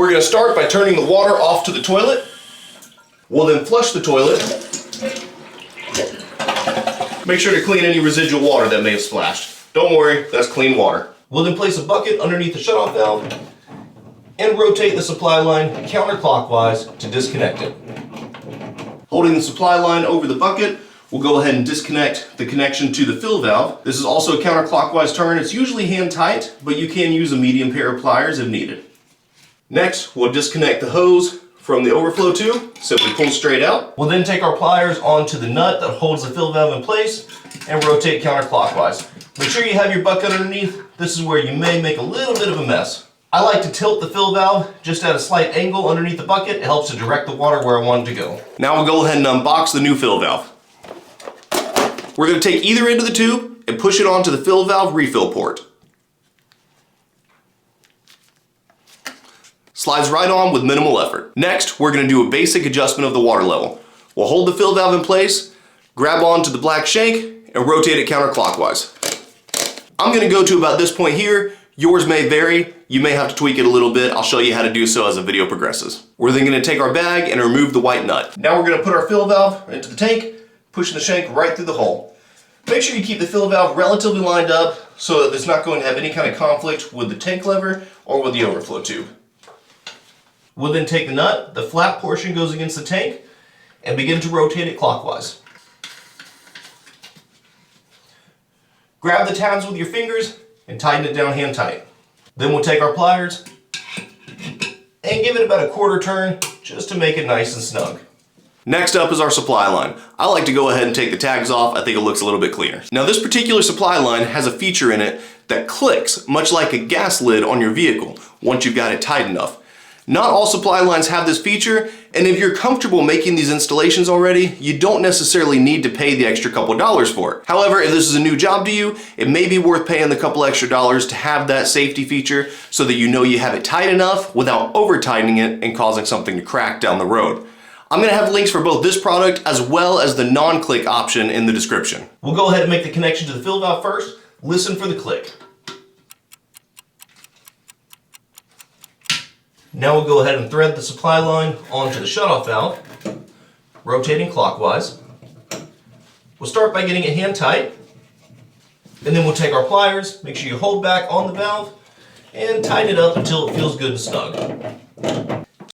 We're going to start by turning the water off to the toilet. We'll then flush the toilet. Make sure to clean any residual water that may have splashed. Don't worry, that's clean water. We'll then place a bucket underneath the shutoff valve and rotate the supply line counterclockwise to disconnect it. Holding the supply line over the bucket, we'll go ahead and disconnect the connection to the fill valve. This is also a counterclockwise turn. It's usually hand tight, but you can use a medium pair of pliers if needed. Next, we'll disconnect the hose from the overflow tube. Simply pull straight out. We'll then take our pliers onto the nut that holds the fill valve in place and rotate counterclockwise. Make sure you have your bucket underneath. This is where you may make a little bit of a mess. I like to tilt the fill valve just at a slight angle underneath the bucket. It helps to direct the water where I want it to go. Now we'll go ahead and unbox the new fill valve. We're going to take either end of the tube and push it onto the fill valve refill port. Slides right on with minimal effort. Next, we're going to do a basic adjustment of the water level. We'll hold the fill valve in place, grab onto the black shank, and rotate it counterclockwise. I'm going to go to about this point here. Yours may vary. You may have to tweak it a little bit. I'll show you how to do so as the video progresses. We're then going to take our bag and remove the white nut. Now we're going to put our fill valve into the tank, pushing the shank right through the hole. Make sure you keep the fill valve relatively lined up so that it's not going to have any kind of conflict with the tank lever or with the overflow tube. We'll then take the nut, the flat portion goes against the tank, and begin to rotate it clockwise. Grab the tabs with your fingers and tighten it down hand tight. Then we'll take our pliers and give it about a quarter turn just to make it nice and snug. Next up is our supply line. I like to go ahead and take the tags off. I think it looks a little bit cleaner. Now this particular supply line has a feature in it that clicks much like a gas lid on your vehicle once you've got it tight enough. Not all supply lines have this feature, and if you're comfortable making these installations already, you don't necessarily need to pay the extra couple dollars for it. However, if this is a new job to you, it may be worth paying the couple extra dollars to have that safety feature so that you know you have it tight enough without over tightening it and causing something to crack down the road. I'm going to have links for both this product as well as the non-click option in the description. We'll go ahead and make the connection to the fill valve first. Listen for the click. Now we'll go ahead and thread the supply line onto the shutoff valve, rotating clockwise. We'll start by getting it hand tight, and then we'll take our pliers, make sure you hold back on the valve, and tighten it up until it feels good and snug.